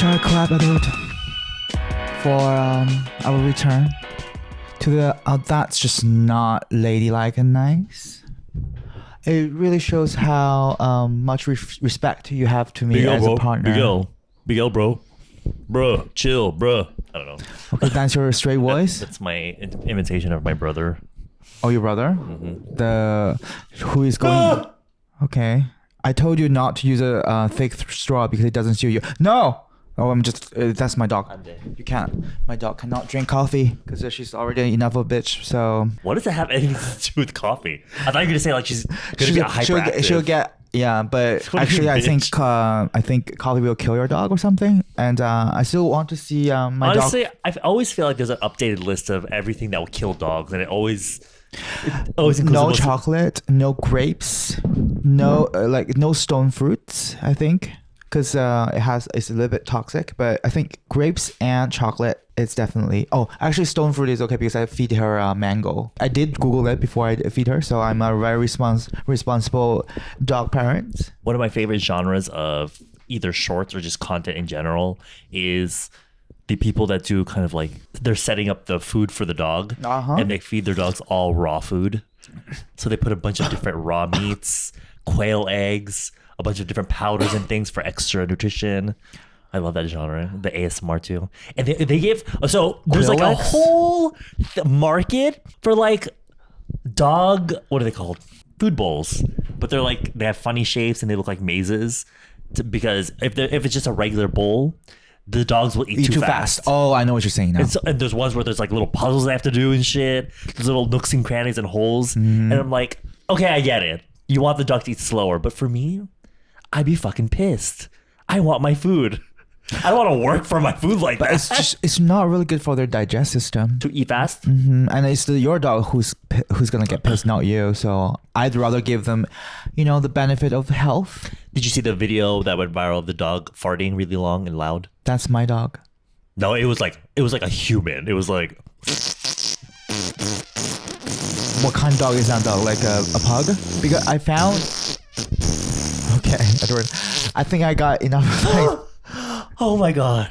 start clap Edward for our return to the that's just not ladylike and nice. It really shows how much respect you have to me as a partner. Big L, bro. Bruh, chill, bruh. I don't know. Okay, that's your straight voice? That's my imitation of my brother. Oh, your brother? Mm-hmm. Who is going... Okay. I told you not to use a thick straw because it doesn't suit you. No! Oh, I'm just... that's my dog. I'm dead. You can't. My dog cannot drink coffee because she's already enough of a bitch, so... What does that have anything to do with coffee? I thought you were going to say like she's going to get hyperactive. She'll get... Yeah, but actually I think coffee will kill your dog or something. And I still want to see my dog... Honestly, I always feel like there's an updated list of everything that will kill dogs, and it always includes no chocolate, no grapes, no no stone fruits, I think, because it's a little bit toxic. But I think grapes and chocolate, it's definitely... Oh, actually stone fruit is okay because I feed her mango. I did Google it before I feed her, so I'm a very responsible dog parent. One of my favorite genres of either shorts or just content in general is the people that do kind of like they're setting up the food for the dog and they feed their dogs all raw food. So they put a bunch of different raw meats, quail eggs, a bunch of different powders and things for extra nutrition. I love that genre, the ASMR too. And they give, so there's like a whole market for like dog, what are they called? Food bowls. But they're like, they have funny shapes and they look like mazes because if it's just a regular bowl, the dogs will eat too fast. Oh, I know what you're saying now. And there's ones where there's like little puzzles they have to do and shit. There's little nooks and crannies and holes. And I'm like, okay, I get it. You want the dog to eat slower. But for me, I'd be fucking pissed. I want my food. I don't want to work for my food like that. It's not really good for their digestive system. To eat fast? And it's your dog who's going to get pissed, not you. So I'd rather give them, the benefit of health. Did you see the video that went viral of the dog farting really long and loud? That's my dog. No, it was like a human. It was like... What kind of dog is that dog? Like a pug? Because I found... Okay, Edward. I think I got enough... Oh my god.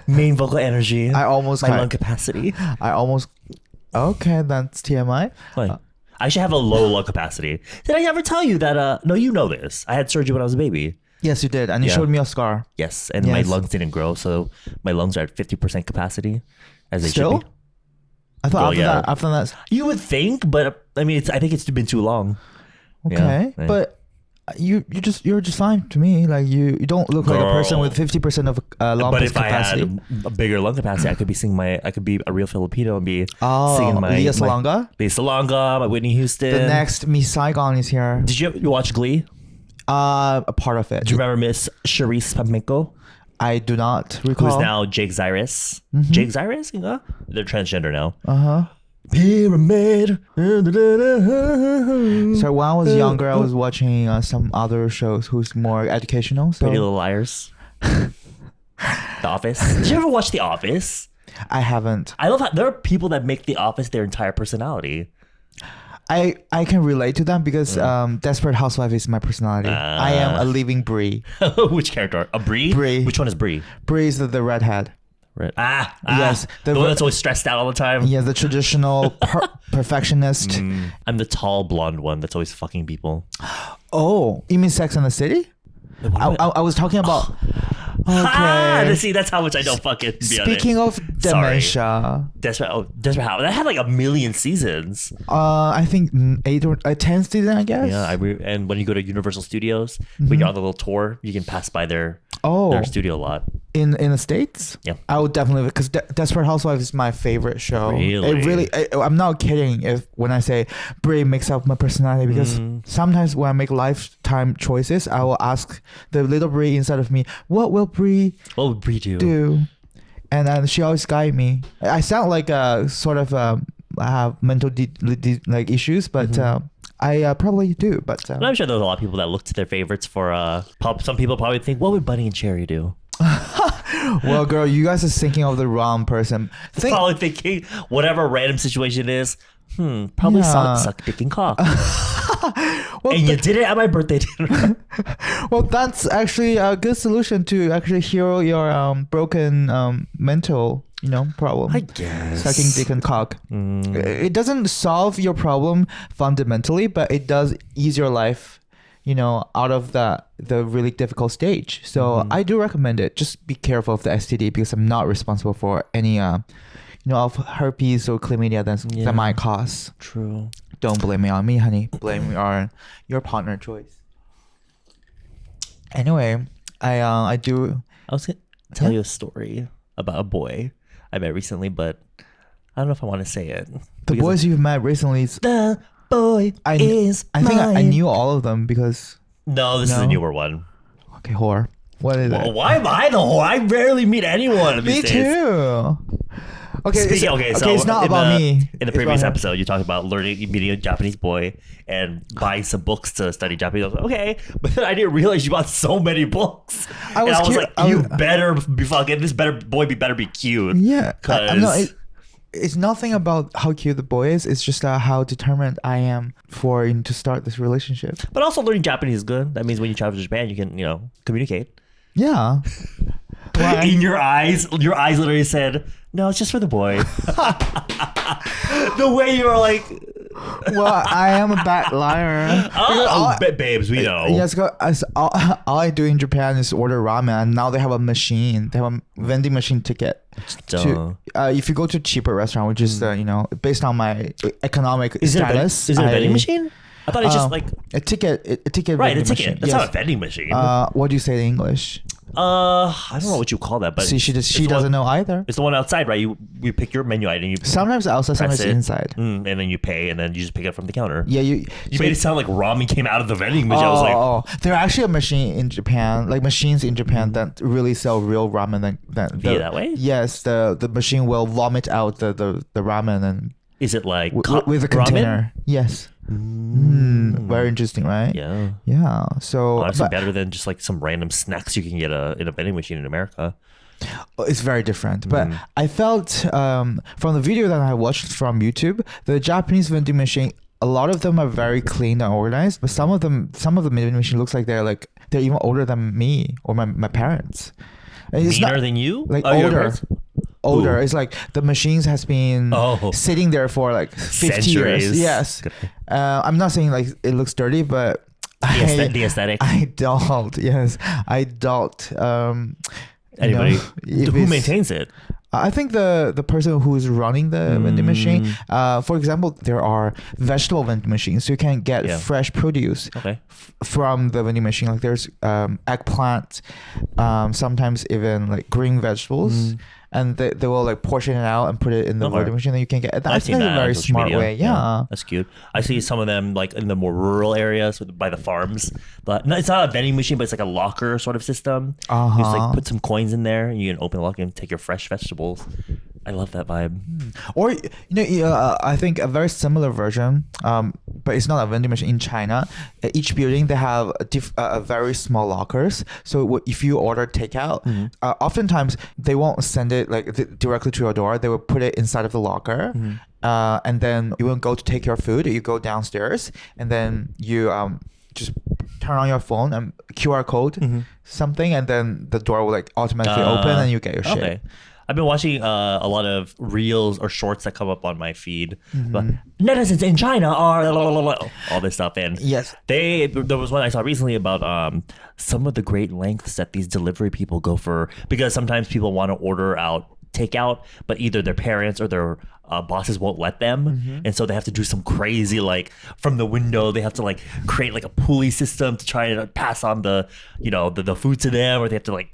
Main vocal energy. My lung capacity. Okay, that's TMI. I should have a low lung capacity. Did I ever tell you that no, you know this. I had surgery when I was a baby. Yes, you did. And you showed me a scar. Yes, and my lungs didn't grow, so my lungs are at 50% capacity as they should be. I thought after that you would think, but I mean I think it's been too long. Okay. Yeah. But you're just fine to me. Like you don't look like a person with 50% of lung capacity. But if I had a bigger lung capacity, I could be a real Filipino and be singing my Lia Salonga, my Whitney Houston. The next Miss Saigon is here. Did you watch Glee? A part of it. Do you remember Miss Charisse Pampenko? I do not recall. Who's now Jake Zyrus? Jake Zyrus? They're transgender now. Pyramid. So when I was younger, I was watching some other shows who's more educational. So. Pretty Little Liars. The Office. Did you ever watch The Office? I haven't. I love how there are people that make The Office their entire personality. I can relate to them because Desperate Housewife is my personality. I am a living Brie. Which character? A Brie? Brie. Which one is Brie? Brie is the redhead. Yes, the one that's always stressed out all the time. Yeah, the traditional perfectionist. I'm the tall blonde one that's always fucking people. Oh, you mean Sex and the City? I was talking about. Okay. See, that's how much I don't fucking be on it. Speaking of dementia, Desperate Housewives. That had like 1 million seasons. I think 8 or 10 season, I guess. Yeah, and when you go to Universal Studios, when you're on the little tour, you can pass by their studio a lot. In the States? Yeah. I would definitely, because Desperate Housewives is my favorite show. Really? I'm not kidding when I say Brie makes up my personality, because sometimes when I make lifetime choices, I will ask the little Brie inside of me, what would Brie do? And then she always guide me. I sound like a sort of I have mental like issues, but I probably do. But I'm sure there's a lot of people that look to their favorites for. Some people probably think, what would Bunny and Cherry do? Well, girl, you guys are thinking of the wrong person. Probably thinking whatever random situation it is. Probably suck dick and cock. and you did it at my birthday dinner. Well, that's actually a good solution to actually heal your broken mental, problem. I guess. Sucking dick and cock. It doesn't solve your problem fundamentally, but it does ease your life, out of the really difficult stage. So I do recommend it. Just be careful of the STD because I'm not responsible for any, of herpes or chlamydia that might cause. True. Don't blame me on me, honey. Blame me on your partner choice. Anyway, I was gonna tell you a story about a boy I met recently, but I don't know if I want to say it. The boys you've met recently. The boy I think I knew all of them because. No, this is a newer one. Okay, whore. What is it? Why am I the whore? I rarely meet anyone these days. Me too. Okay, so it's not about me. In the previous episode, you talked about meeting a Japanese boy and buying some books to study Japanese. I was like, okay, but then I didn't realize you bought so many books. I was like, you better be fucking. This boy better be cute. Yeah, it's nothing about how cute the boy is. It's just how determined I am to start this relationship. But also learning Japanese is good. That means when you travel to Japan, you can communicate. Yeah. In your eyes literally said, no, it's just for the boy. The way you were like, well, I am a bad liar. Babes, we know. Yes, all I do in Japan is order ramen, and now they have a machine. They have a vending machine ticket. If you go to a cheaper restaurant, which is based on my economic status, is it a vending machine? I thought it's just like a ticket. Right, a ticket. Machine. That's not a vending machine. What do you say in English? I don't know what you call that, but see, she doesn't know either. It's the one outside, right? You pick your menu item. You sometimes outside, sometimes inside. And then you pay, and then you just pick it from the counter. Yeah, you made it sound like ramen came out of the vending machine. I was like, there are actually a machine in Japan, like machines in Japan that really sell real ramen. That way? Yes, the machine will vomit out the ramen and. Is it like with a container? Ramen? Yes. Very interesting, right? Yeah. So honestly, better than just like some random snacks you can get in a vending machine in America. It's very different. But I felt from the video that I watched from YouTube, the Japanese vending machine, a lot of them are very clean and organized. But some of the vending machine looks like they're even older than me or my parents. Meaner than you? Like older. Older. It's like the machines has been sitting there for like 50 centuries. Years. Yes. I'm not saying like it looks dirty, but the aesthetic. I don't. Yes, I don't. Anybody who maintains it? I think the person who is running the vending machine. For example, there are vegetable vending machines, so you can get fresh produce from the vending machine. Like there's eggplant, sometimes even like green vegetables. And they will like portion it out and put it in the vending machine that you can get. That's a very smart way. Yeah, that's cute. I see some of them like in the more rural areas by the farms. But no, it's not a vending machine, but it's like a locker sort of system. You just like put some coins in there, and you can open the locker and take your fresh vegetables. I love that vibe. Or I think a very similar version, but it's not a vending machine in China. Each building they have a very small lockers. So if you order takeout, oftentimes they won't send it like directly to your door. They will put it inside of the locker, and then you won't go to take your food. You go downstairs, and then you just turn on your phone and QR code something, and then the door will like automatically open, and you get your shit. I've been watching a lot of reels or shorts that come up on my feed. But netizens in China are all this stuff. And there was one I saw recently about some of the great lengths that these delivery people go for, because sometimes people want to order out takeout, but either their parents or their bosses won't let them, and so they have to do some crazy like from the window. They have to like create like a pulley system to try to pass on the the food to them, or they have to like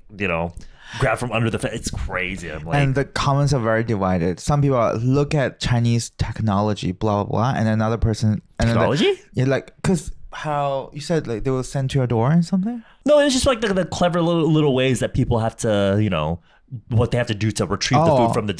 grab from under the fence. It's crazy. I'm like, and the comments are very divided. Some people are, look at Chinese technology, blah blah blah, and another person technology. Like because how you said like they will send to your door and something. No, it's just like the clever little ways that people have to what they have to do to retrieve the food from the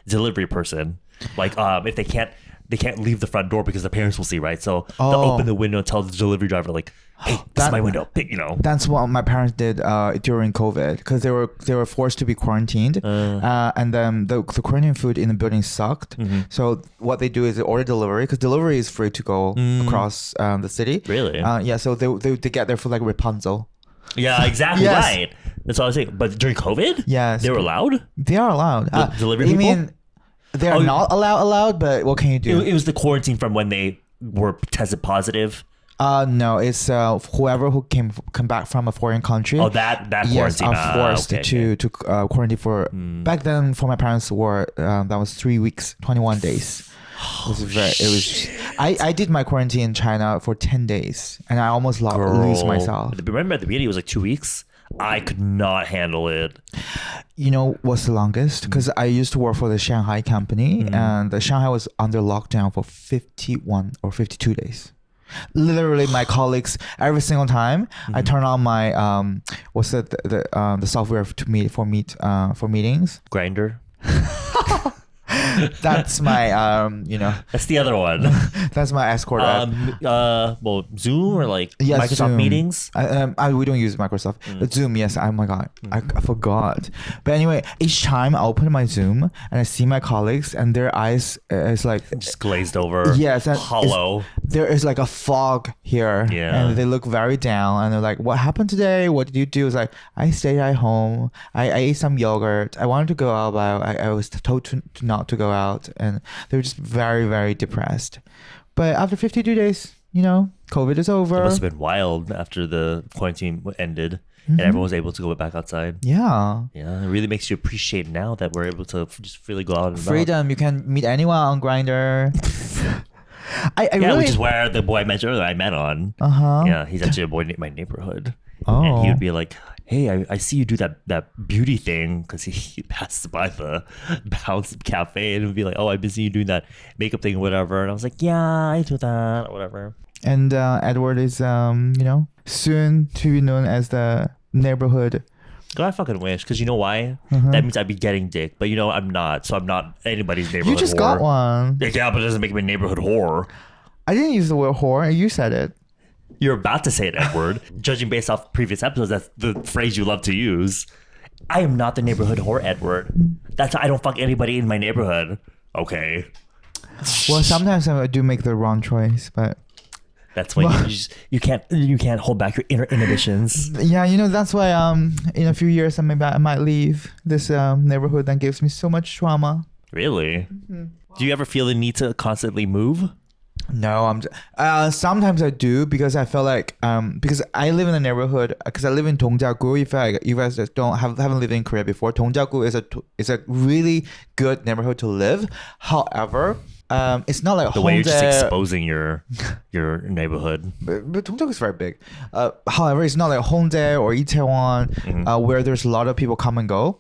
delivery person. Like if they can't they can't leave the front door because the parents will see, right? So they'll open the window and tell the delivery driver like, hey, this is my window, you know. That's what my parents did during COVID, because they were forced to be quarantined, and then the quarantine food in the building sucked. So what they do is they order delivery, because delivery is free to go across the city. Really? Yeah. So they get there for like Rapunzel. Yeah, exactly. Yes. Right. That's what I was saying. But during COVID, yes, they were allowed. They are allowed. Delivery people. I mean, they're not allowed. But what can you do? It was the quarantine from when they were tested positive. No, it's whoever who come back from a foreign country. Oh, that quarantine. Yes, are forced to quarantine for. Back then, for my parents, that was 3 weeks, 21 days. I did my quarantine in China for 10 days, and I almost lose myself. Remember at the beginning it was like 2 weeks. I could not handle it. You know what's the longest? Because I used to work for the Shanghai company, and the Shanghai was under lockdown for 51 or 52 days. Literally, my colleagues, every single time I turn on my the software for meetings. Grindr. That's my That's the other one. That's my escort app. Well, Zoom or like Microsoft Zoom. Meetings. We don't use Microsoft. But Zoom, yes. Oh my god, I forgot. But anyway, each time I open my Zoom and I see my colleagues and their eyes is like just glazed over. Yes, and hollow. There is like a fog here, and they look very down. And they're like, "What happened today? What did you do?" It's like, "I stayed at home. I ate some yogurt. I wanted to go out, but I was told to not to go out," and they were just very, very depressed. But after 52 days, COVID is over. It must have been wild after the quarantine ended and everyone was able to go back outside. Yeah, it really makes you appreciate now that we're able to just freely go out and freedom about. You can meet anyone on Grindr. Which is where the boy I met earlier I met on. Yeah, he's actually a boy in my neighborhood. And he would be like, "Hey, I see you do that beauty thing," because he passed by the Bounce Cafe and would be like, "Oh, I've been seeing you doing that makeup thing or whatever." And I was like, "Yeah, I do that or whatever." And Edward is soon to be known as the neighborhood. God, I fucking wish, because you know why? That means I'd be getting dick, but I'm not, so I'm not anybody's neighborhood. You just whore. Got one. Yeah, but it doesn't make me a neighborhood whore. I didn't use the word whore. You said it. You're about to say it, Edward. Judging based off previous episodes, that's the phrase you love to use. I am not the neighborhood whore, Edward. That's why I don't fuck anybody in my neighborhood. Okay. Well, sometimes I do make the wrong choice, but that's why you can't hold back your inner inhibitions. Yeah, that's why in a few years I might leave this neighborhood that gives me so much trauma. Really? Do you ever feel the need to constantly move? No, sometimes I do, because I feel like because I live in a neighborhood, because I live in Dongjiagu. If you guys just haven't lived in Korea before, Dongjiagu is a really good neighborhood to live. However, it's not like the way you're just exposing your neighborhood. But Dongjiagu is very big. However, it's not like Hongdae or Itaewon where there's a lot of people come and go.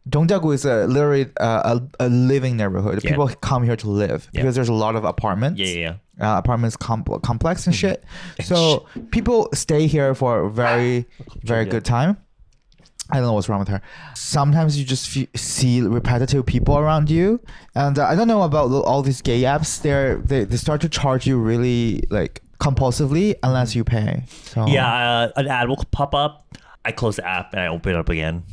Dongjiagu is literally a living neighborhood. Yeah. People come here to live because there's a lot of apartments. Apartments complex and shit. So people stay here for a very, very good time. I don't know what's wrong with her. Sometimes you just see repetitive people around you, and I don't know about all these gay apps. They start to charge you really like compulsively unless you pay. So an ad will pop up. I close the app and I open it up again.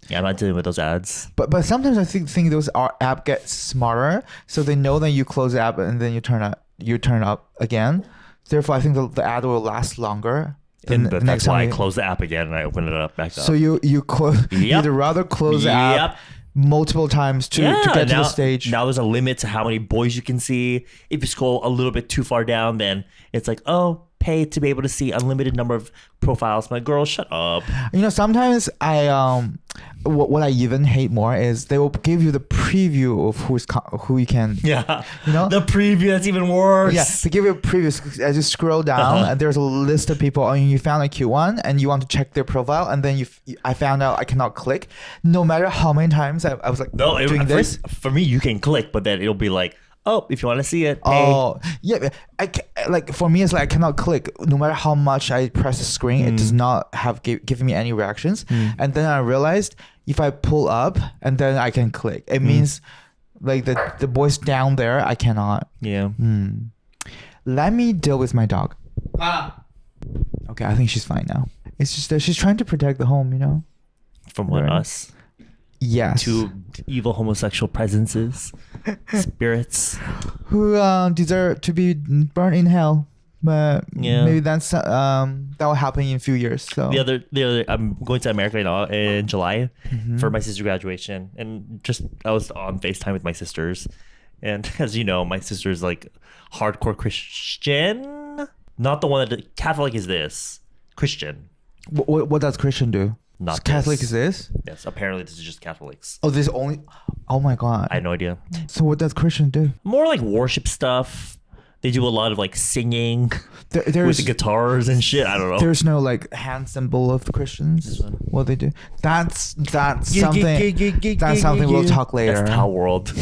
Yeah, I'm not dealing with those ads. But sometimes I think those app get smarter, so they know that you close the app and then you turn up again. Therefore, I think the ad will last longer. But that's why I close the app again and I open it up back up. So you'd rather close the app multiple times to get to the stage. Now there's a limit to how many boys you can see. If you scroll a little bit too far down, then it's like, oh, pay to be able to see unlimited number of profiles. My girl, shut up. Sometimes what I even hate more is they will give you the preview of who you can. Yeah. The preview, that's even worse. Yeah, they give you a preview. As you scroll down, and there's a list of people, and you found a cute one, and you want to check their profile, and then I found out I cannot click. No matter how many times I was like, doing this. For me, you can click, but then it'll be like, oh, if you want to see it. Oh, yeah. For me, it's like I cannot click. No matter how much I press the screen, it does not have given me any reactions. And then I realized if I pull up and then I can click, it means like the boys down there, I cannot. Yeah. Let me deal with my dog. Okay, I think she's fine now. It's just that she's trying to protect the home, you know. From what, us? Yes. Two evil homosexual presences, spirits, who deserve to be burned in hell. But maybe that's that will happen in a few years. So the other I'm going to America right now in July for my sister's graduation, and I was on FaceTime with my sisters, and as you know, my sister's like hardcore Christian, not the one that Catholic is this Christian. What does Christian do? Not Catholic this. is this? Yes, apparently this is just Catholics. Oh, this only. Oh my god. I had no idea. So what does Christian do? More like worship stuff. They do a lot of like singing there's, with the guitars and shit. I don't know. There's no like hand symbol of the Christians. What they do? That's something. That's something we'll talk later. That's Tao World.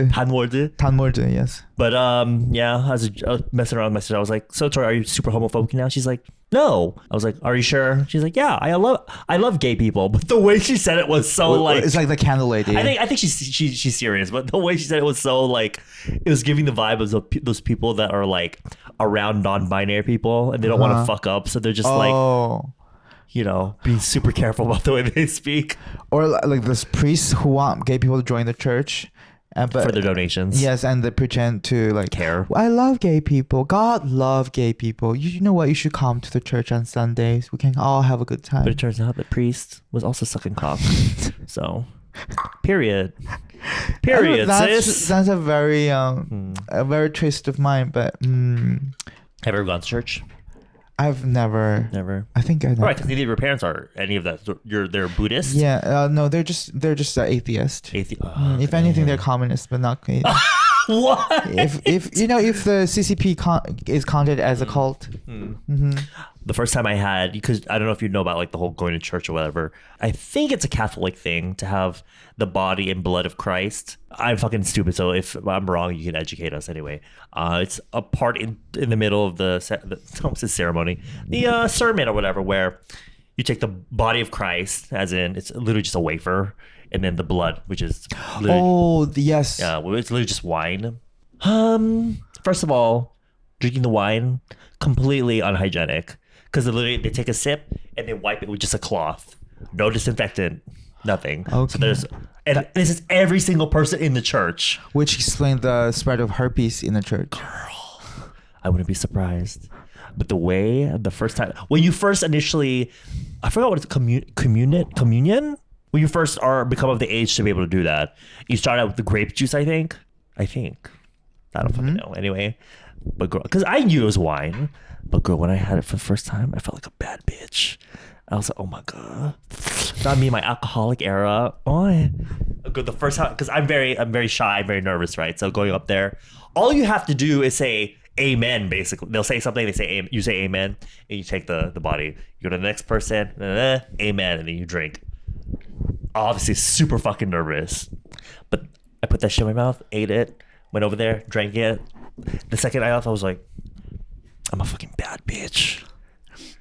Tanworld, yes. But yeah, I was messing around with my sister. I was like, "So Tori, are you super homophobic now?" She's like, "No." I was like, "Are you sure?" She's like, "Yeah, I love gay people." But the way she said it was so like, it's like the candle lady. I think she's serious, but the way she said it was so like, it was giving the vibe of those people that are like around non-binary people and they don't want to fuck up, so they're just like, you know, being super careful about the way they speak. Or like those priests who want gay people to join the church. But, for their donations. Yes, and they pretend to like care. I love gay people. God love gay people. You know what? You should come to the church on Sundays. We can all have a good time. But it turns out the priest was also sucking cock. So, period. Sis. That's a very twist of mine. But have you ever gone to church? I've never. I think I never. Right, because neither of your parents are any of that. They're Buddhist. Yeah, no, they're just atheist. If anything, they're communist, but not. What? If the CCP is counted as a cult. The first time I had, because I don't know if you know about like the whole going to church or whatever. I think it's a Catholic thing to have the body and blood of Christ. I'm fucking stupid, so if I'm wrong, you can educate us anyway. It's a part in the middle of the ceremony, the sermon or whatever, where you take the body of Christ, as in it's literally just a wafer, and then the blood, which is yes, yeah, it's literally just wine. First of all, drinking the wine completely unhygienic, because they take a sip and they wipe it with just a cloth, no disinfectant, nothing. Okay. So this is every single person in the church, which explains the spread of herpes in the church. Girl, I wouldn't be surprised. But the first time when you first initially, I forgot what it's communion. When you first become of the age to be able to do that, you start out with the grape juice. I think. I don't fucking know. Anyway, but girl, because I knew it was wine, but girl, when I had it for the first time, I felt like a bad bitch. I was like, oh my god, not me, my alcoholic era. The first time, because I'm very shy, I'm very nervous, right? So going up there, all you have to do is say amen. Basically, they'll say something, you say amen, and you take the body. You go to the next person, amen, and then you drink. Obviously, super fucking nervous, but I put that shit in my mouth, ate it, went over there, drank it. The second I left, I was like, I'm a fucking bad bitch.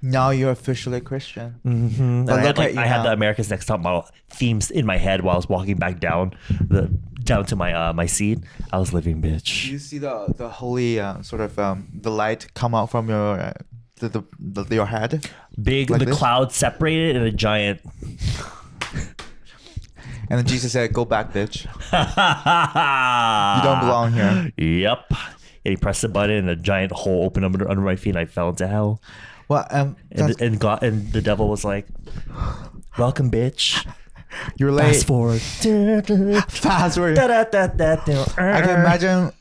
Now you're officially Christian. Mm-hmm. But I had the America's Next Top Model themes in my head while I was walking back down to my seat. I was living bitch. You see the holy sort of the light come out from your your head. Big, like the clouds separated in a giant. And then Jesus said, "Go back, bitch. You don't belong here." Yep. And he pressed the button, and a giant hole opened under my feet, and I fell into hell. Well, and the devil was like, "Welcome, bitch. You're late. Fast forward. Fast forward." I can imagine.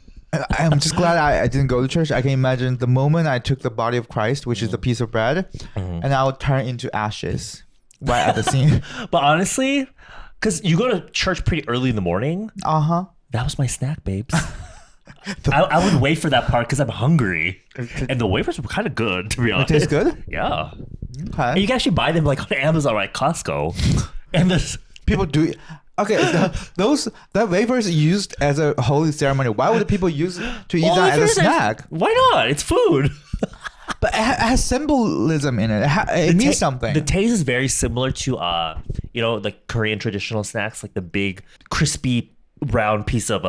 I'm just glad I didn't go to church. I can imagine the moment I took the body of Christ, which is the piece of bread, and I would turn into ashes right at the scene. But honestly, because you go to church pretty early in the morning. That was my snack, babes. I would wait for that part because I'm hungry, and the wafers were kind of good, to be honest. It tastes good. Yeah. Okay. And you can actually buy them like on Amazon or at Costco, and there's people do. Okay, that wafers used as a holy ceremony. Why would the people use to eat that as a snack? Why not? It's food. But it has symbolism in it. It means something. The taste is very similar to You know, like Korean traditional snacks, like the big crispy round piece of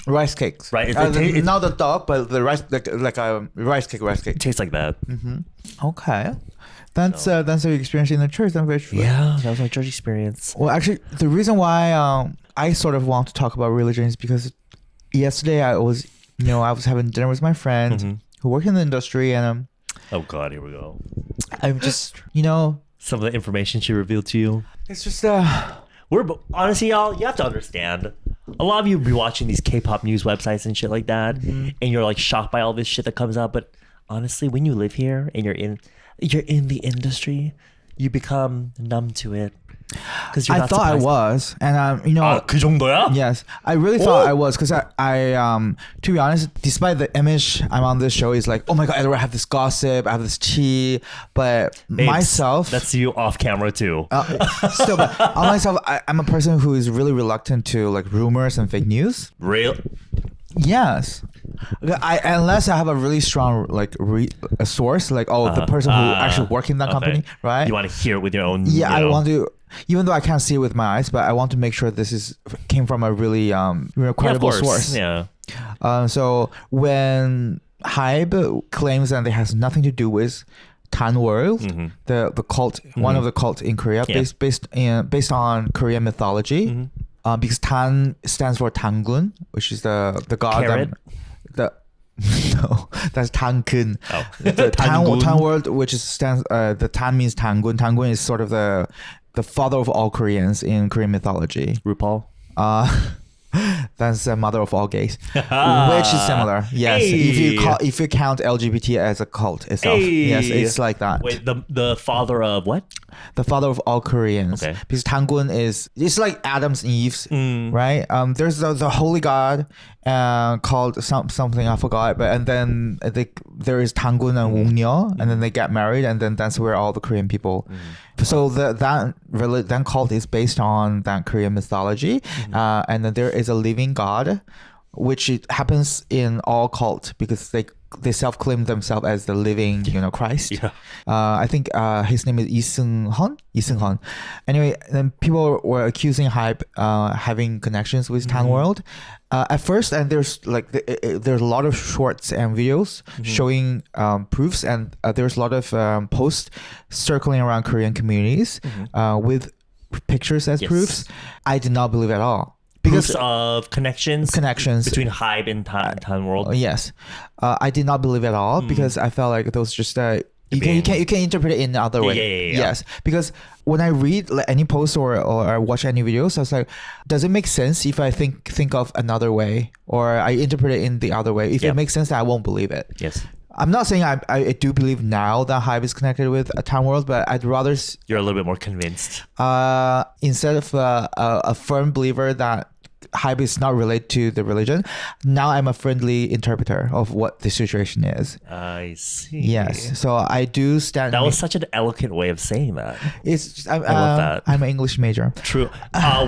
rice cakes. Right. Not the dog, but the rice, like a rice cake. It tastes like that. Okay. That's your experience in the church. Yeah, that was my church experience. Well, actually, the reason why I sort of want to talk about religion is because yesterday I was having dinner with my friend who work in the industry, and oh God, here we go. I'm just some of the information she revealed to you. It's just we're honestly, y'all, you have to understand. A lot of you be watching these K-pop news websites and shit like that, and you're like shocked by all this shit that comes out. But honestly, when you live here and you're in the industry, you become numb to it. Because I thought I was, and 그 정도야? Yes, I really thought I was, because I to be honest, despite the image I'm on this show is like, oh my God, Edward, I have this gossip, I have this tea, but Babes, myself, that's you off camera too. Still, but on myself, I'm a person who is really reluctant to like rumors and fake news. Real? Yes. Unless I have a really strong like a source, like the person who actually work in that company, right? You want to hear it with your own. Yeah, I want to, even though I can't see it with my eyes, but I want to make sure this came from a really credible source. Yeah. So when Hybe claims that it has nothing to do with Tan World, the cult, one of the cults in Korea, based on Korean mythology. Because Tan stands for Tangun, which is the god. Carrot? No, that's Tangun. Oh. The Tan World, which stands. The Tan means Tangun. Tangun is sort of the father of all Koreans in Korean mythology. RuPaul. That's the mother of all gays, which is similar. Yes, hey. if you count LGBT as a cult itself, yes, it's like that. Wait, the father of what? The father of all Koreans. Okay. Because Tangun it's like Adam's Eve's, right? There's the holy god called something I forgot, and then there is Tangun and Wongnyeol, and then they get married, and then that's where all the Korean people. So that cult is based on that Korean mythology, and then there is a living god, which it happens in all cults because they self-claim themselves as the living, Christ. Yeah. I think his name is Lee Seung-hun. Anyway, then people were accusing Hybe having connections with Tan World. At first, and there's there's a lot of shorts and videos showing proofs, and there's a lot of posts circling around Korean communities with pictures as proofs. I did not believe at all. Because of connections between Hybe and Tan World. Yes, I did not believe at all because I felt like those just you can interpret it in the other way. Yeah. Yes, because when I read any post or watch any videos, I was like, does it make sense if I think of another way or I interpret it in the other way? If it makes sense, then I won't believe it. Yes. I'm not saying I do believe now that Hybe is connected with a Tan World, but I'd rather you're a little bit more convinced. Instead of a firm believer that Hybe is not related to the religion, now I'm a friendly interpreter of what the situation is. I see. Yes, so I do stand. That was such an eloquent way of saying that. It's just, I love that. I'm an English major. True.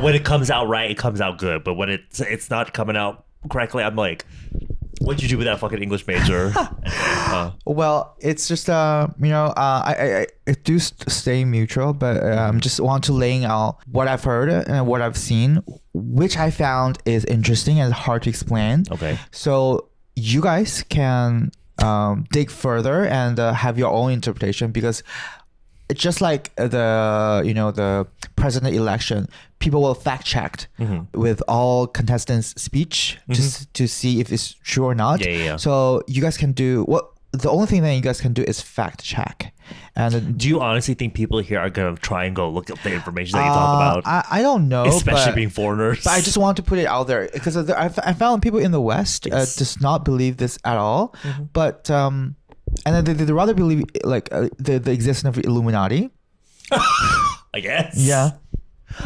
When it comes out right, it comes out good. But when it's not coming out correctly, I'm like, what'd you do with that fucking English major? Well, it's just I do stay neutral, but just want to laying out what I've heard and what I've seen, which I found is interesting and hard to explain. Okay. So you guys can dig further and have your own interpretation, because it's just like the president election. People will fact check with all contestants' speech just to see if it's true or not. Yeah. So you guys can do the only thing that you guys can do is fact check. And do you honestly think people here are gonna try and go look up the information that you talk about? I don't know, especially being foreigners. But I just want to put it out there because I found people in the West does not believe this at all. But and then they'd rather believe like the existence of Illuminati. I guess. Yeah.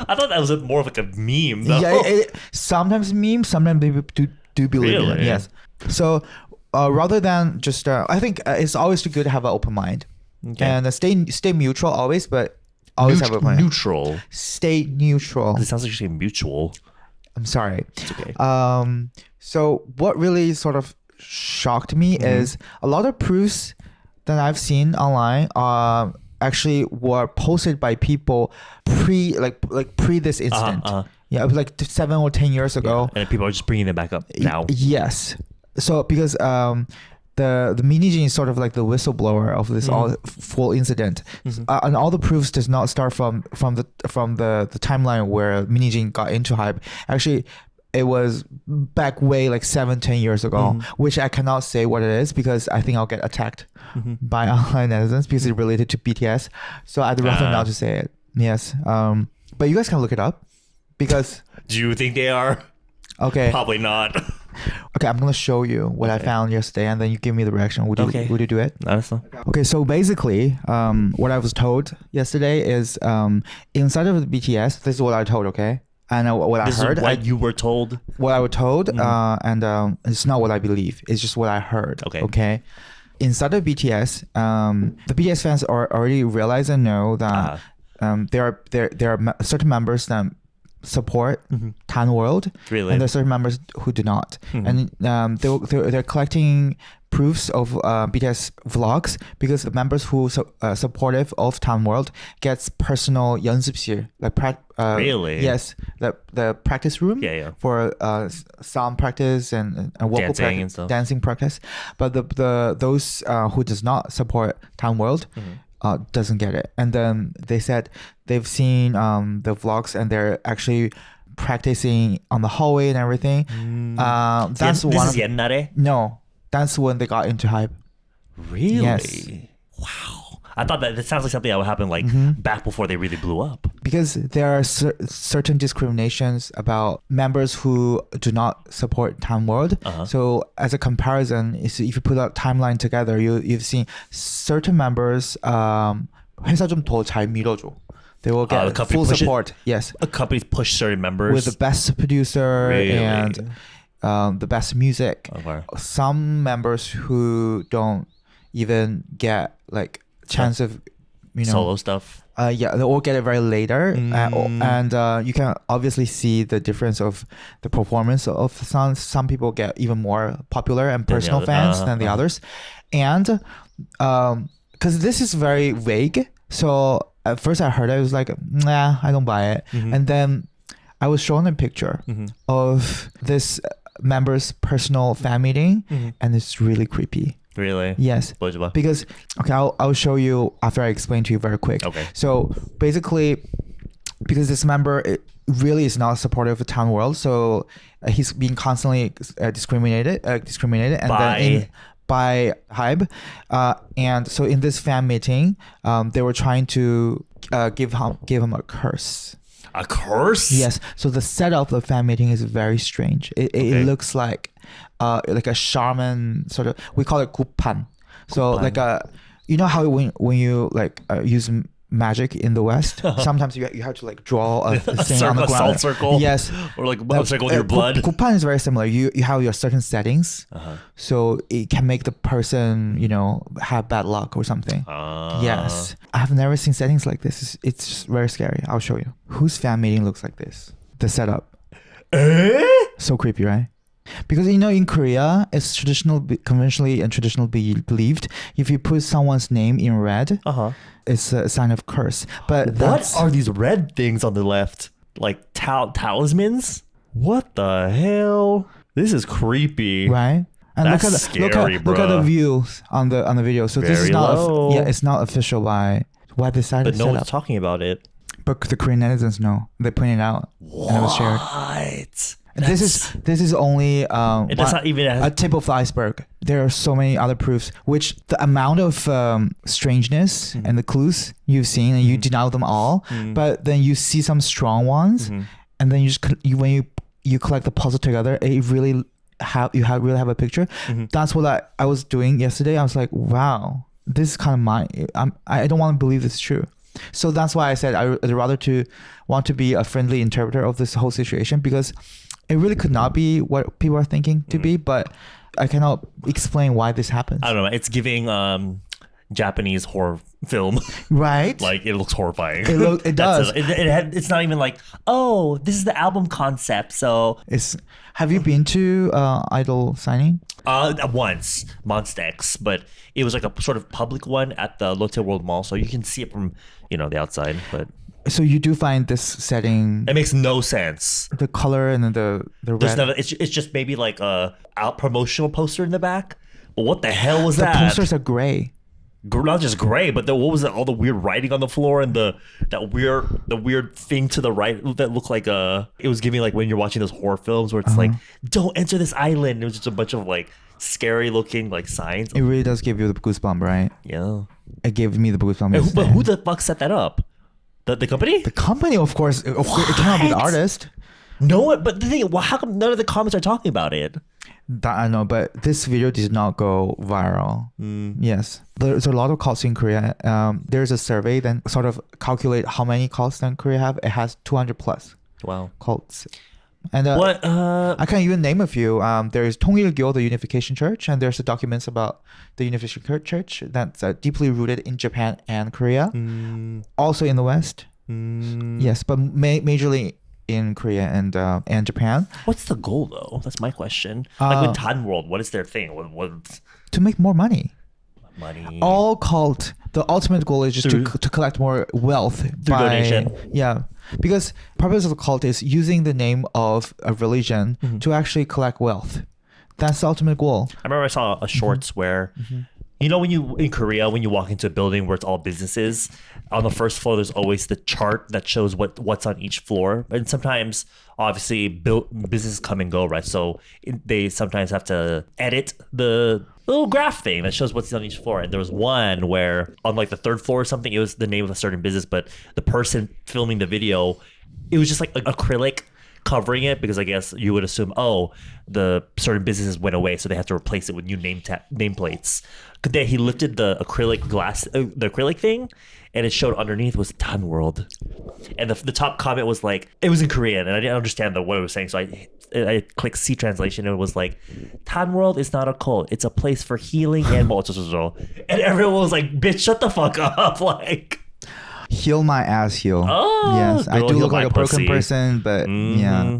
I thought that was more of like a meme, though. Yeah, sometimes memes, sometimes they do believe it. Yes. So rather than just, I think it's always good to have an open mind. Okay. And stay neutral always, but always have an open mind. Neutral. Stay neutral. It sounds like you're saying mutual. I'm sorry. It's okay. So what really sort of shocked me is a lot of proofs that I've seen online actually were posted by people pre this incident. Yeah, it was like 7 or 10 years ago. Yeah. And people are just bringing them back up now. Yes. So because the Minijin is sort of like the whistleblower of this all full incident, and all the proofs does not start from the timeline where Minijin got into hype. Actually, it was back way like 7-10 years ago, which I cannot say what it is because I think I'll get attacked by online netizens because it's related to BTS. So I'd rather not to say it. Yes. But you guys can look it up because. Do you think they are? Okay. Probably not. Okay, I'm gonna show you what I found yesterday, and then you give me the reaction. Would you do it? Okay, so basically, what I was told yesterday is inside of the BTS. This is what I told. Okay, and what I heard. Is what you were told. What I was told, and it's not what I believe. It's just what I heard. Okay. Okay. Inside of BTS, the BTS fans are already realize and know that there are certain members that support Tan World, really? And there's certain members who do not, and they're collecting proofs of BTS vlogs because the members who supportive of Tan World gets personal 연습실, like really? Yes, the practice room for sound practice and vocal dancing and stuff, dancing practice, but those who does not support Tan World doesn't get it. And then they said they've seen the vlogs and they're actually practicing on the hallway and everything. That's this is 옛날에? No, that's when they got into hype. Really? Yes. Wow. I thought that sounds like something that would happen like back before they really blew up. Because there are certain discriminations about members who do not support Tan World. So as a comparison, if you put a timeline together, you've seen certain members 회사 좀 더 잘 밀어줘. They will get full support. Yes. A company push certain members with the best producer and the best music. Okay. Some members who don't even get like chance of solo stuff. Yeah, they all get it very later, and you can obviously see the difference of the performance of the songs. Some people get even more popular and personal fans than the others, and because this is very vague. So at first I heard it, I was like, nah, I don't buy it, and then I was shown a picture of this member's personal fan meeting, and it's really creepy. Really? Yes. Because, okay, I'll show you after I explain to you very quick. Okay. So basically, because this member really is not supportive of Tan World, so he's being constantly discriminated, and then by Hybe, and so in this fan meeting, they were trying to give him a curse. A curse? Yes. So the setup of the fan meeting is very strange. It looks like a shaman sort of. We call it gupan. So like you know how when you like use magic in the West, sometimes you have to like draw a thing on the ground. Salt circle. Yes. Or like a circle with your blood. Gupan is very similar. You have your certain settings, so it can make the person have bad luck or something. Yes. I've never seen settings like this. It's very scary. I'll show you. Whose fan meeting looks like this? The setup. So creepy, right? Because in Korea, it's conventionally and traditionally believed if you put someone's name in red, it's a sign of curse. But what are these red things on the left? Like talismans? What the hell? This is creepy. Right? And That's scary, look at the views on the video. So this is not low. It's not official by why they decided to set up. But no one's talking about it. But the Korean netizens know. They pointed out. What? And it was shared. This is only that's not even a tip of the iceberg. There are so many other proofs, which the amount of strangeness and the clues you've seen, and you deny them all, but then you see some strong ones, and then when you collect the puzzle together, it really really have a picture. That's what I was doing yesterday. I was like, wow, this is kind of I don't want to believe this is true. So that's why I said I'd rather want to be a friendly interpreter of this whole situation, because it really could not be what people are thinking to be, but I cannot explain why this happens. I don't know. It's giving Japanese horror film. Right. Like, it looks horrifying. It does. It's not even like, oh, this is the album concept. So have you been to Idol signing? Once, Monstex, but it was like a sort of public one at the Lotte World Mall, so you can see it from the outside. But so you do find this setting? It makes no sense. The color and the red. It's just maybe like a promotional poster in the back. But what the hell was that? The posters are gray. Not just gray, but what was it? All the weird writing on the floor and the weird thing to the right that looked like it was giving like when you're watching those horror films where it's like, don't enter this island. It was just a bunch of like scary looking like signs. It really does give you the goosebump, right? Yeah. It gave me the goosebump. But who the fuck set that up? The company? The company, of course. It cannot be the artist. No, but the thing, how come none of the comments are talking about it? That I know, but this video did not go viral. Yes, there's a lot of cults in Korea. There's a survey that sort of calculate how many cults that Korea have. It has 200 plus. Wow. Cults. And I can even name a few. There's 통일교, the Unification Church, and there's the documents about the Unification Church that's deeply rooted in Japan and Korea, also in the West. Yes, but majorly in Korea and Japan. What's the goal though? That's my question. Like with Tan World, what is their thing? What to make more money. All cult. The ultimate goal is just to collect more wealth through donation. Yeah, because purpose of a cult is using the name of a religion to actually collect wealth. That's the ultimate goal. I remember I saw a shorts where. When in Korea, when you walk into a building where it's all businesses, on the first floor, there's always the chart that shows what's on each floor. And sometimes, obviously, businesses come and go, right? So they sometimes have to edit the little graph thing that shows what's on each floor. And there was one where on like the third floor or something, it was the name of a certain business, but the person filming the video, it was just like acrylic covering it, because I guess you would assume, the certain businesses went away, so they have to replace it with new nameplates. Then he lifted the acrylic thing, and it showed underneath was Tan World, and the top comment was like, it was in Korean, and I didn't understand what it was saying, so I clicked C translation, and it was like, Tan World is not a cult, it's a place for healing and and everyone was like, bitch, shut the fuck up, like. Heal my ass, heal. Oh, yes, I do look like a broken person, but yeah.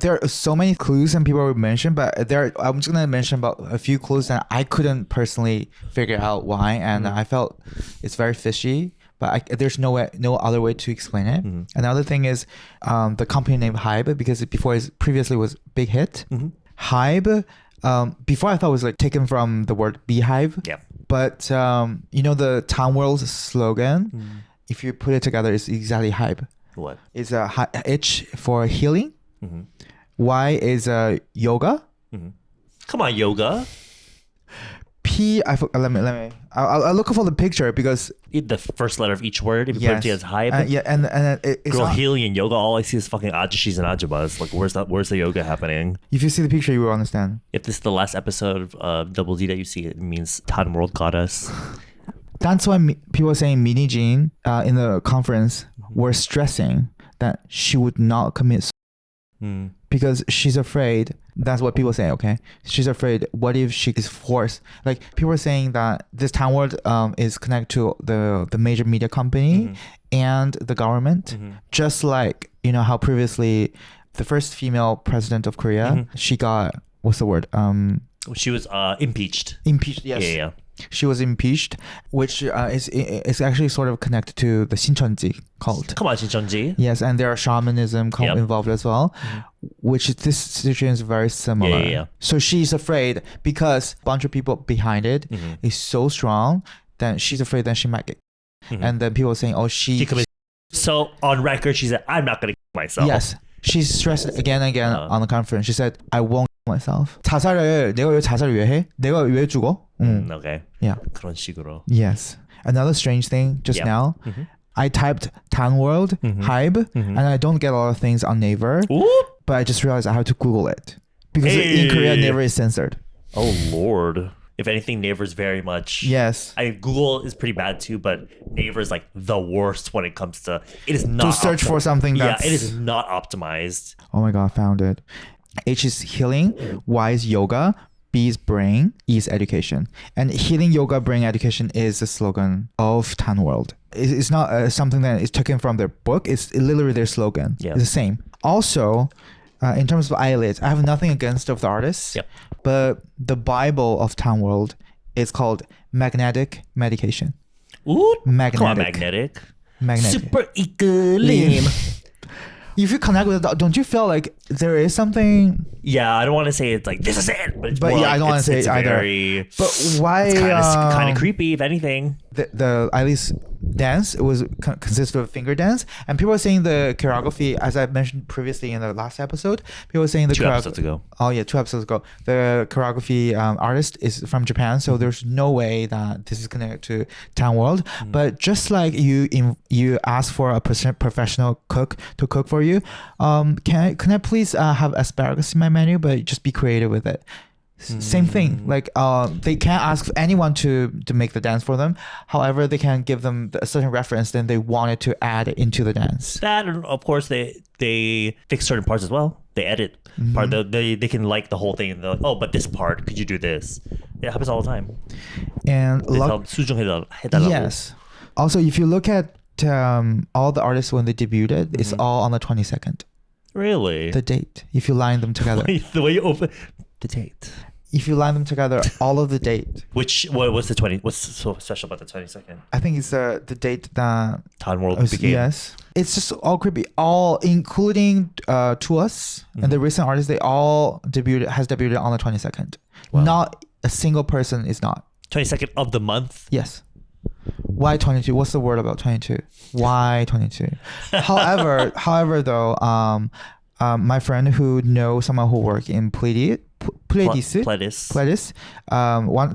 There are so many clues and people would mention, but I'm just gonna mention about a few clues that I couldn't personally figure out why, and I felt it's very fishy. But there's no other way to explain it. Another thing is the company name Hybe, because previously was Big Hit. Hybe, before I thought it was like taken from the word beehive. Yeah. But the Town World's slogan. If you put it together, it's exactly Hybe. What? It's H for healing. Y is yoga. Come on, yoga. P. Let me. I'll look for the picture because the first letter of each word. If you put it together, it's Hybe. Yeah, and it's girl healing and yoga. All I see is fucking ajishis and ajabas. Like, where's the yoga happening? If you see the picture, you will understand. If this is the last episode of Double D that you see, it means Tan World got us. That's why people are saying Minnie Jean in the conference were stressing that she would not commit because she's afraid. That's what people say, okay? She's afraid, what if she is forced? Like, people are saying that this Town World is connected to the major media company and the government. Just like, how previously the first female president of Korea, she got, what's the word? She was impeached. Impeached, yes. Yeah. She was impeached, which is actually sort of connected to the Shincheonji cult. Come on, Shincheonji. Yes, and there are shamanism involved as well, which this situation is very similar. Yeah. So she's afraid because a bunch of people behind it is so strong that she's afraid that she might get. And then people are saying, So on record, she said, I'm not going to kill myself. Yes. She's stressed again and again on the conference. She said, I won't kill myself. 내가 왜 자살을 왜 해? 내가 왜 죽어? Okay. Yeah. 그런 식으로. Yes. Another strange thing just now, I typed Town World, Hybe, and I don't get a lot of things on Naver, but I just realized I have to Google it. Because in Korea, Naver is censored. Oh, Lord. If anything, Naver is very much... Yes. Google is pretty bad too, but Naver is like the worst when it comes to... It is not... To search for something that's... Yeah, it is not optimized. Oh my God, found it. H is healing, Y is yoga, B's brain is education. And healing yoga brain education is the slogan of Tan World. It's not something that is taken from their book. It's literally their slogan. Yeah. It's the same. Also, in terms of eyelids, I have nothing against of the artists. Yep. But the Bible of Tan World is called magnetic medication. Ooh, magnetic. Come on, magnetic. Super equilibrium. If you connect with it, don't you feel like there is something? Yeah, I don't want to say it's like this is it, but yeah, I don't want to say it either. But why? It's kind of creepy, if anything. The at least dance was consisted of finger dance, and people are saying the choreography, as I mentioned previously in the last episode, people were saying the 2 episodes ago. Oh yeah, 2 episodes ago. The choreography artist is from Japan, so there's no way that this is connected to Tan World. But just like you ask for a professional cook to cook for you, can I please have asparagus in my menu, but just be creative with it. Same thing. Like they can't ask anyone to make the dance for them. However, they can give them a certain reference, then they wanted to add it into the dance. That, and of course, they fix certain parts as well. They edit part. They can like the whole thing, and they're like, oh, but this part, could you do this? It happens all the time. And yes. Also, if you look at all the artists when they debuted, it's all on the 22nd. Really? The date. If you line them together. The way you open the date. If you line them together, all of the date. What's so special about the 22nd? I think it's the date that Tan World began. Yes. It's just all creepy. All including Tuas and the recent artists, they all debuted on the 22nd. Wow. Not a single person is not. 22nd of the month? Yes. Why 22? What's the word about 22? Why 22? However though, my friend who knows someone who works in Pledis.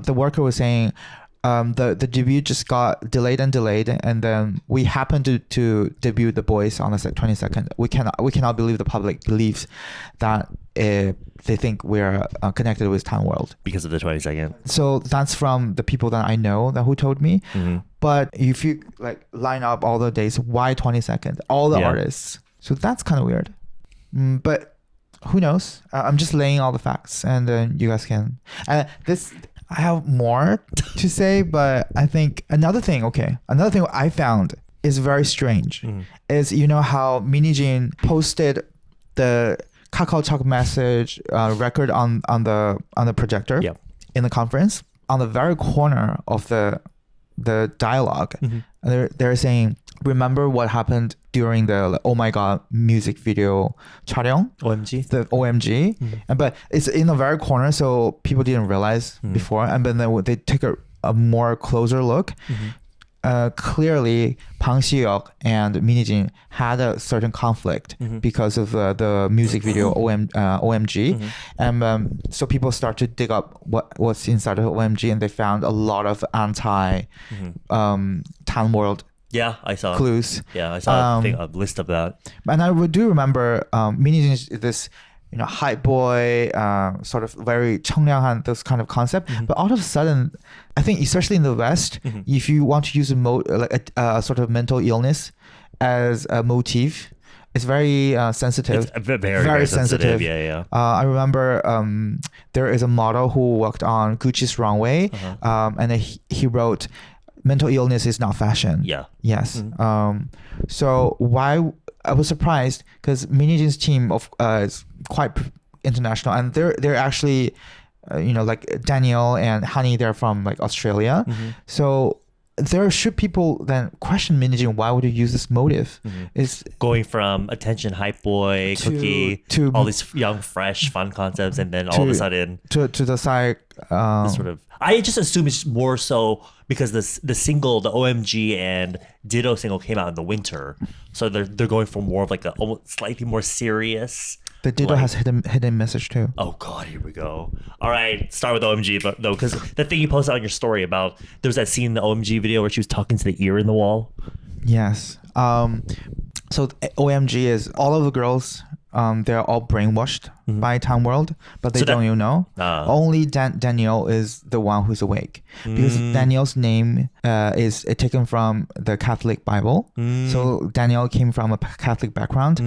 The worker was saying the debut just got delayed, and then we happened to debut the boys on the 22nd. We cannot believe the public believes that they think we're connected with Tan World because of the 22nd. So that's from the people that I know who told me. But if you like line up all the days, why 22nd? All the artists. So that's kind of weird. But who knows? I'm just laying all the facts, and then you guys can. I have more to say, but I think another thing I found is very strange is, you know how Minijin posted the Kakao Talk message record on the projector in the conference. On the very corner of the dialogue, they're saying, remember what happened during the Oh My God music video 촬영? OMG? The OMG. But it's in the very corner, so people didn't realize before. And then they take a more closer look. Clearly, Bang Si-hyuk and Minijin had a certain conflict because of the music video OMG. And so people start to dig up what's inside of OMG, and they found a lot of anti Tan World. Yeah, I saw clues. Yeah, I saw a list of that. And I do remember Minijin is this, you know, hype boy, sort of very 청량한, this kind of concept. But all of a sudden, I think especially in the West, if you want to use a sort of mental illness as a motif, it's very sensitive. It's very sensitive. Yeah. I remember there is a model who worked on Gucci's runway, and he wrote, mental illness is not fashion. Yeah. Yes. So why I was surprised because Minijin's team is quite international, and they're actually, like Daniel and Honey, they're from like Australia. So there should people then question Minijin, why would you use this motive? It's going from attention hype boy cookie to all these young fresh fun concepts, and then all of a sudden to the side sort of. I just assume it's more so because the single, the OMG and Ditto single came out in the winter, so they're going for more of like a almost slightly more serious. The Ditto has hidden message too. Oh God, here we go. All right, start with OMG, but no, because the thing you posted on your story about there was that scene in the OMG video where she was talking to the ear in the wall. Yes. So OMG is all of the girls. They're all brainwashed by Tan World, but they don't even know. Only Danielle is the one who's awake, because Danielle's name is taken from the Catholic Bible. So Danielle came from a Catholic background.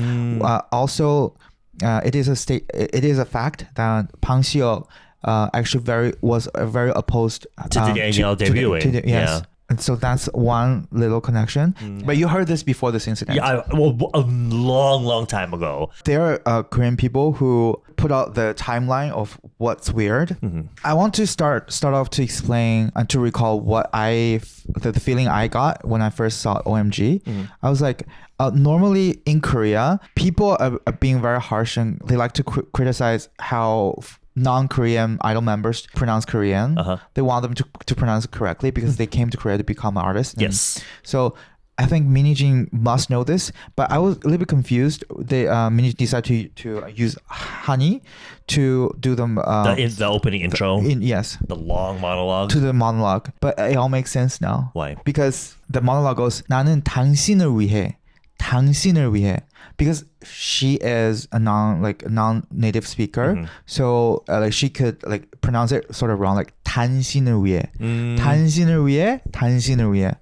Also, it is a fact that Bang Si-hyuk actually was very opposed to Danielle debuting. Yes. Yeah. And so that's one little connection. But you heard this before this incident. Yeah, well, a long time ago. There are Korean people who put out the timeline of what's weird. I want to start off to explain and to recall what the feeling I got when I first saw OMG. I was like, normally in Korea, people are being very harsh and they like to criticize how non-Korean idol members pronounce Korean. They want them to pronounce it correctly because they came to Korea to become artists. Yes. So I think Minijin must know this, but I was a little bit confused. Minijin decided to use Honey to do them the opening intro. Yes. The long monologue. To the monologue, but it all makes sense now. Why? Because the monologue goes, 나는 당신을 위해, 당신을 위해. Because she is a non-native speaker, so she could pronounce it sort of wrong, like 당신을 위해, 당신을 위해, 당신을 위해,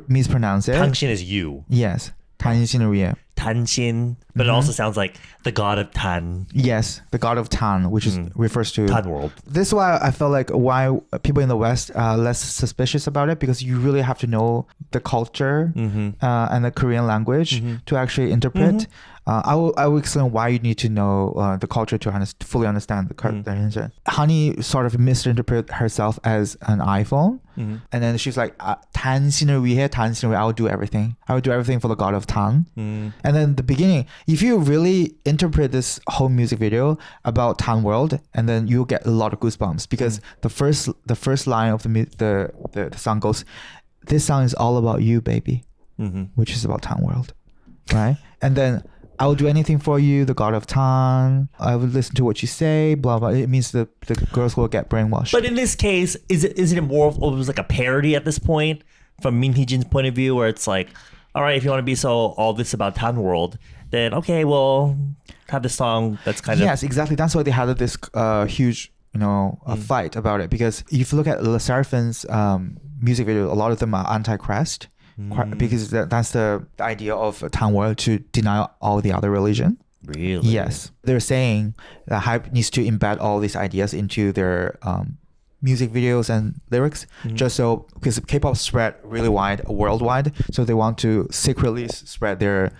mispronounce it. 당신 is you. Yes, 당신을 위해. 당신, but it also sounds like the god of Tan. Yes, the god of Tan, which refers to Tan world. This is why I felt like why people in the West are less suspicious about it, because you really have to know the culture and the Korean language to actually interpret. I will explain why you need to know the culture to fully understand the culture. Honey sort of misinterpreted herself as an iPhone, and then she's like, 당신을 위해, 당신을 위해, I will do everything. I will do everything for the god of Tan. And then the beginning, if you really interpret this whole music video about Tan world, and then you'll get a lot of goosebumps, because the first line of the song goes, "This song is all about you, baby," which is about Tan world, right? And then I will do anything for you, the god of Tan. I will listen to what you say, blah, blah. It means the girls will get brainwashed. But in this case, is it more of almost like a parody at this point from Min Hee-jin's point of view, where it's like, all right, if you want to be all this about Tan world, then okay, well, have this song that's kind of... Yes, exactly. That's why they had this huge, fight about it. Because if you look at Le Seraphin's music video, a lot of them are anti-Christ. Because that's the idea of Tan world, to deny all the other religion. Really? Yes. They're saying that hype needs to embed all these ideas into their music videos and lyrics, just so, because K-pop spread really wide, worldwide, so they want to secretly spread their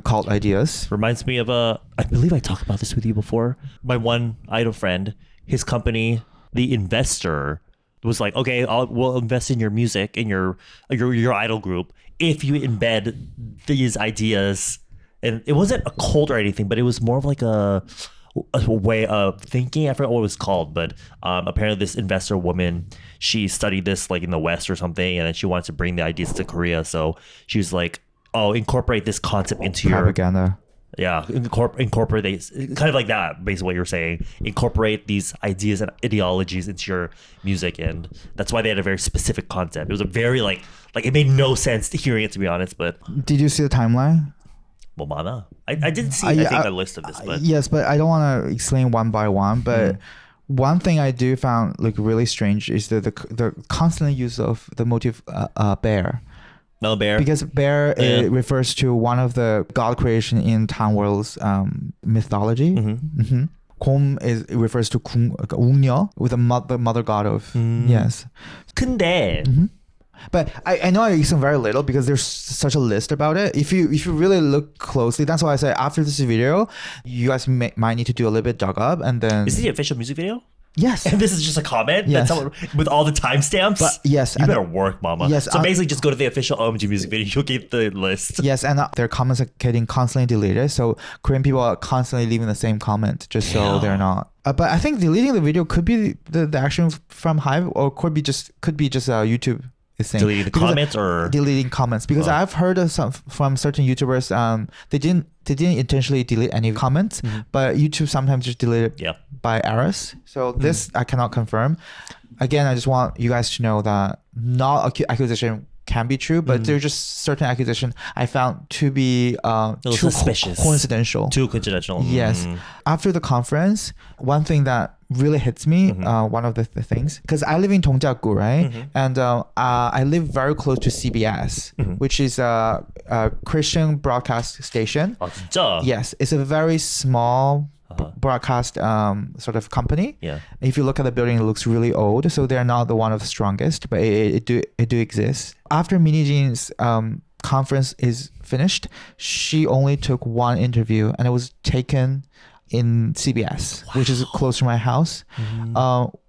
cult ideas. Reminds me of I believe I talked about this with you before. My one idol friend, his company, the investor, was like, okay, we'll invest in your music, in your idol group, if you embed these ideas. And it wasn't a cult or anything, but it was more of like a way of thinking. I forgot what it was called, but apparently this investor woman, she studied this like in the West or something, and then she wanted to bring the ideas to Korea. So she was like, oh, incorporate this concept into propaganda. Yeah, incorporate these, kind of like that, basically what you're saying. Incorporate these ideas and ideologies into your music, and that's why they had a very specific concept. It was a very like it made no sense to hearing it, to be honest. But did you see the timeline? Well, Mana, I didn't see a list of this, but yes, but I don't want to explain one by one. But one thing I do found really strange is the constant use of the motif bear. No, bear. Because bear refers to one of the god creation in Tan world's mythology. 곰 refers to 웅녀, with the mother god of yes. 근데 but I know I explained very little because there's such a list about it. If you really look closely, that's why I say after this video, you guys might need to do a little bit dug up, and then... Is this the official music video? Yes. And this is just a comment? Yes. That someone, with all the timestamps? Yes. You better work, mama. Yes. So basically just go to the official OMG music video. You'll get the list. Yes, and their comments are getting constantly deleted. So Korean people are constantly leaving the same comment just so they're not... but I think deleting the video could be the action from Hive, or could be just YouTube... Deleting the comments or deleting comments, because I've heard of from certain YouTubers, they didn't intentionally delete any comments, but YouTube sometimes just delete it by errors. So this I cannot confirm. Again, I just want you guys to know that not accusation can be true, but there's just certain accusation I found to be too suspicious, coincidental. Too coincidental. Yes. After the conference, one thing that really hits me, one of the things, because I live in Dongjagu, right? And I live very close to CBS, which is a Christian broadcast station. 진짜? Yes, it's a very small broadcast sort of company. Yeah. If you look at the building, it looks really old. So they're not the one of the strongest, but it do exist. After Mini Jean's conference is finished, she only took one interview, and it was taken in CBS, which is close to my house.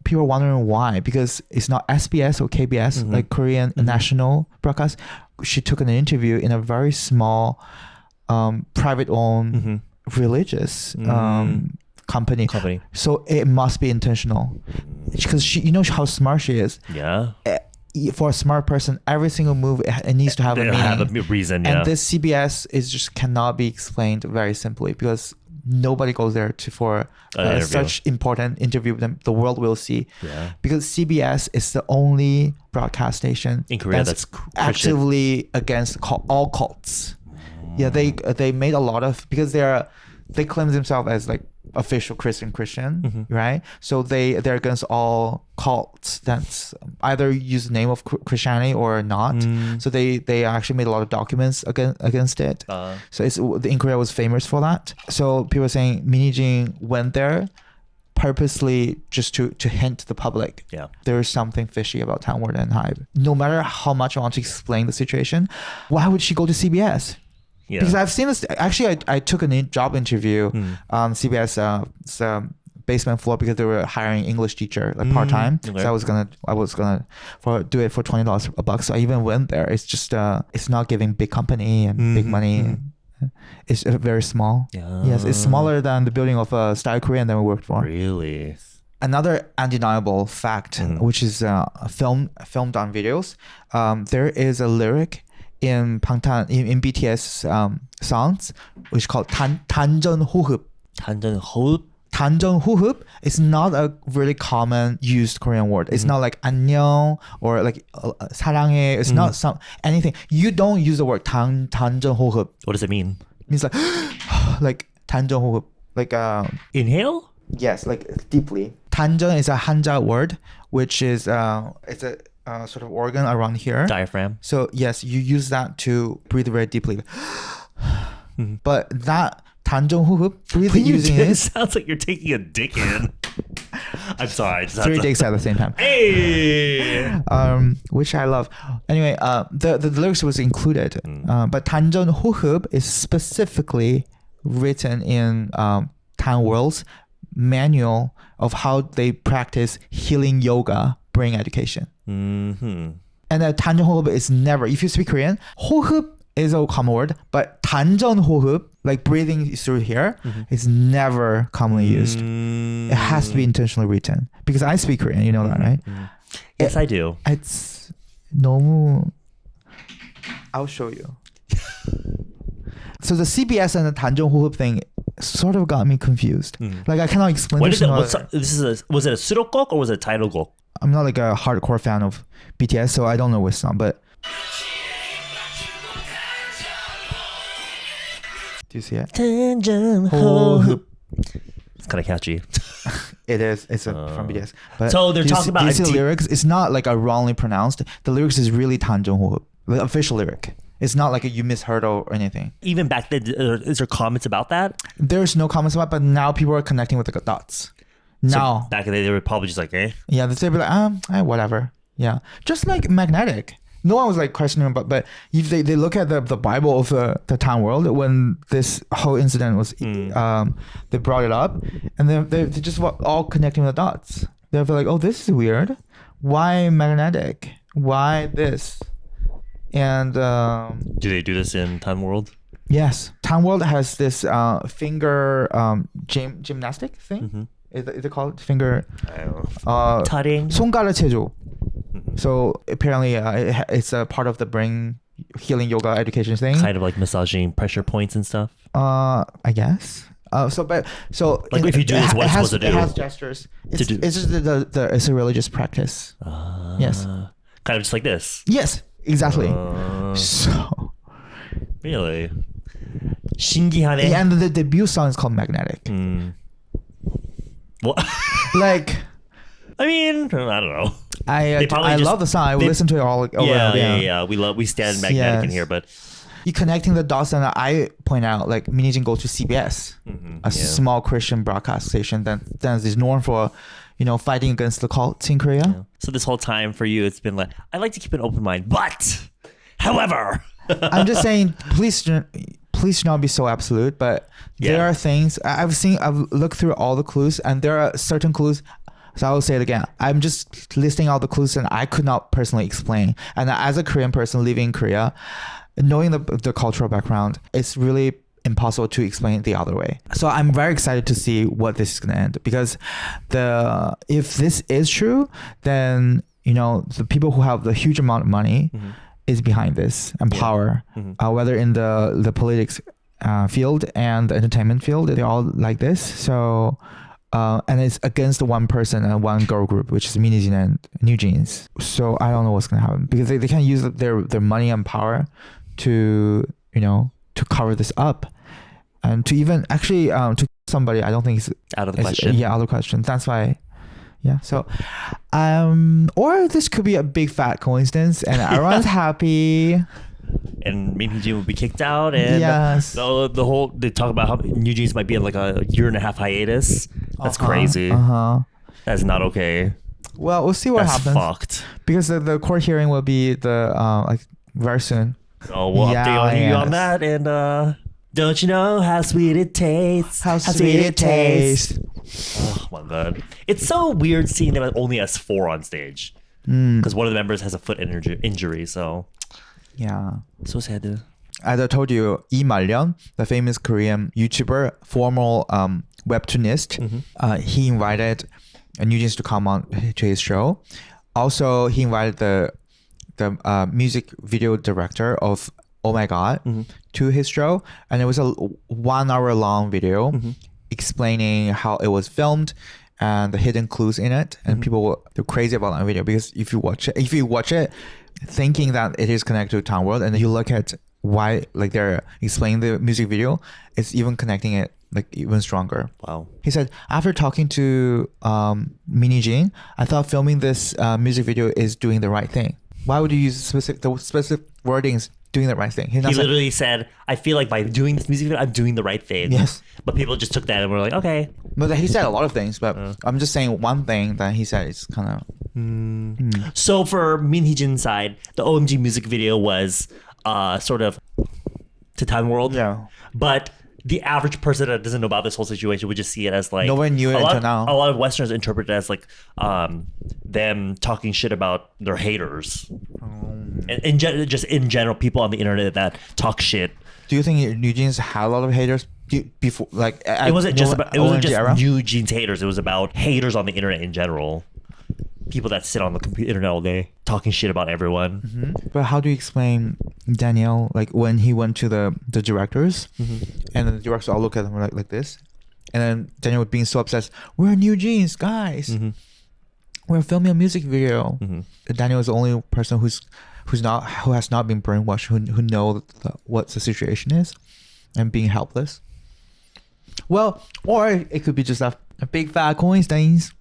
People are wondering why, because it's not SBS or KBS, like Korean national broadcast. She took an interview in a very small, private-owned religious company. So it must be intentional, because she, you know how smart she is. Yeah. For a smart person, every single move it needs to have a meaning. Have a reason. Yeah. And this CBS is just cannot be explained very simply, because nobody goes there for such important interview that the world will see. Yeah. Because CBS is the only broadcast station in Korea that's actively against all cults. Yeah, they made a lot of, because they claim themselves as like official Christian, right? So they're against all cults that's either use the name of Christianity or not. So they actually made a lot of documents against it. So in Korea was famous for that. So people are saying Mini Jean went there purposely just to hint to the public. Yeah, there is something fishy about Tangword and Hybe. No matter how much I want to explain the situation, why would she go to CBS? Yeah. Because I've seen this. Actually, I took a job interview on CBS basement floor, because they were hiring English teacher like part time. Okay. So I was gonna do it for $20 a buck. So I even went there. It's just it's not giving big company and big money. It's very small. Yeah. Yes, it's smaller than the building of Style Korean that we worked for. Really. Another undeniable fact, which is filmed on videos. There is a lyric in Bangtan in BTS songs, which is called 단전 호흡. 단전 호흡. 단전 호흡 is not a really common used Korean word. It's not like 안녕 or like 사랑해. It's not anything. You don't use the word 단전 호흡. What does it mean? It means like 단전 호흡, like inhale. Yes, like deeply. 단전 is a Hanja word, which is it's a sort of organ around here. Diaphragm. So yes, you use that to breathe very deeply. But that 단전 호흡, breathing using it sounds like you're taking a dick in. I'm sorry. 3 dicks at the same time. Hey. Which I love. Anyway, the lyrics was included, but 단전 호흡 is specifically written in Tangword's manual of how they practice healing yoga brain education. And 단전 호흡 is never, if you speak Korean, 호흡 is a common word, but 단전 호흡, like breathing through here, is never commonly used. It has to be intentionally written, because I speak Korean, you know that, right? Yes, I do. It's 너무, I'll show you. So the CBS and the 단전 호흡 thing sort of got me confused. Like I cannot explain. Was it a 수록곡 or was it a title? I'm not like a hardcore fan of BTS, so I don't know which song, but do you see it? It's kind of catchy. It is. It's from BTS. But so they're talking about the lyrics. It's not like a wrongly pronounced. The lyrics is really 단전 호흡, the official lyric. It's not like you misheard or anything. Even back then, is there comments about that? There's no comments about it, but now people are connecting with the dots. Now. So back in the day, they were probably just like, eh? Yeah, they'd be like, whatever. Yeah. Just like magnetic. No one was like questioning about, but if they look at the Bible of the Tangword, when this whole incident was, they brought it up, and they just were all connecting the dots. They're like, oh, this is weird. Why magnetic? Why this? And do they do this in Tangword? Yes, Tangword has this finger gymnastic thing. Is it called finger? Tutting. 손가락 체조. So apparently, it's a part of the brain healing yoga education thing. Kind of like massaging pressure points and stuff. I guess. So like if you do this, what's supposed to do? It has gestures. It's just it's a religious practice. Yes. Kind of just like this. Yes. Exactly. So really 신기하네. And the debut song is called Magnetic. What? Like, I mean, I don't know. I love the song. I listen to it all over again. Yeah. We stand Magnetic in here, but you connecting the dots, and I point out like Minijin goes to CBS, a small Christian broadcast station that is known for, fighting against the cults in Korea. Yeah. So this whole time for you, it's been like, I like to keep an open mind, but however, I'm just saying, please do not be so absolute, but there are things I've looked through all the clues, and there are certain clues. So I will say it again. I'm just listing all the clues and I could not personally explain. And as a Korean person living in Korea, knowing the cultural background, it's really impossible to explain it the other way. So I'm very excited to see what this is going to end, because if this is true, then the people who have the huge amount of money is behind this, and power, whether in the politics field and the entertainment field, they're all like this. So and it's against one person and one girl group, which is Minijin and New Jeans. So I don't know what's gonna happen, because they can use their money and power to to cover this up, and to even actually to somebody. I don't think it's out of the question. Yeah, out of the question. That's why. Yeah. So, or this could be a big fat coincidence, and everyone's happy. And Minijin will be kicked out, and the whole, they talk about how New Jeans might be in like a 1.5-year hiatus. That's crazy. That's not okay. Well, we'll see what happens. Fucked. Because the court hearing will be like very soon. So we'll update you on that, and don't you know how sweet it tastes? How sweet it tastes. Oh my god, it's so weird seeing them only as 4 on stage, because one of the members has a foot injury. So. Yeah. So sad. As I told you, Lee Malyeon, the famous Korean YouTuber, former webtoonist, he invited New Jeans to come on to his show. Also, he invited the music video director of Oh My God to his show. And it was a 1 hour long video explaining how it was filmed and the hidden clues in it. And people were crazy about that video, because if you watch it thinking that it is connected to Town World, and you look at why like they're explaining the music video, it's even connecting it like even stronger. Wow. He said, after talking to Minijin, I thought filming this music video is doing the right thing. Why would you use specific wordings, doing the right thing? He literally said, I feel like by doing this music video, I'm doing the right thing. Yes. But people just took that and were like, okay. But he said a lot of things, but I'm just saying one thing that he said is kind of... So for Minijin's side, the OMG music video was sort of to Town World. Yeah. But the average person that doesn't know about this whole situation would just see it as like... No one knew it until now. A lot of Westerners interpret it as like them talking shit about their haters. And just in general, people on the internet that talk shit. Do you think New Jeans had a lot of haters before? Like it wasn't just New Jeans haters. It was about haters on the internet in general. People that sit on the internet all day talking shit about everyone. But how do you explain Daniel, like when he went to the directors, and the directors all look at him like this, and then Daniel being so obsessed, we're New Jeans, guys. We're filming a music video. Daniel is the only person who has not been brainwashed, who know what the situation is, and being helpless. Well, or it could be just a big fat coincidence.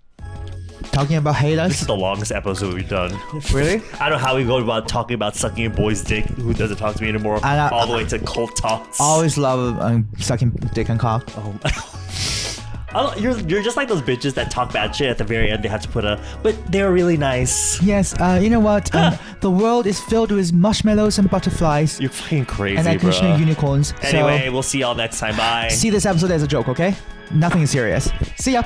Talking about haters. This is the longest episode we've done. Really? I don't know how we go about talking about sucking a boy's dick who doesn't talk to me anymore, all the way to cult talks. I always love sucking dick and cock. You're just like those bitches that talk bad shit at the very end. They have to put but they're really nice. Yes, you know what? The world is filled with marshmallows and butterflies. You're fucking crazy, and occasional unicorns. Anyway, we'll see y'all next time. Bye. See this episode as a joke, okay? Nothing is serious. See ya.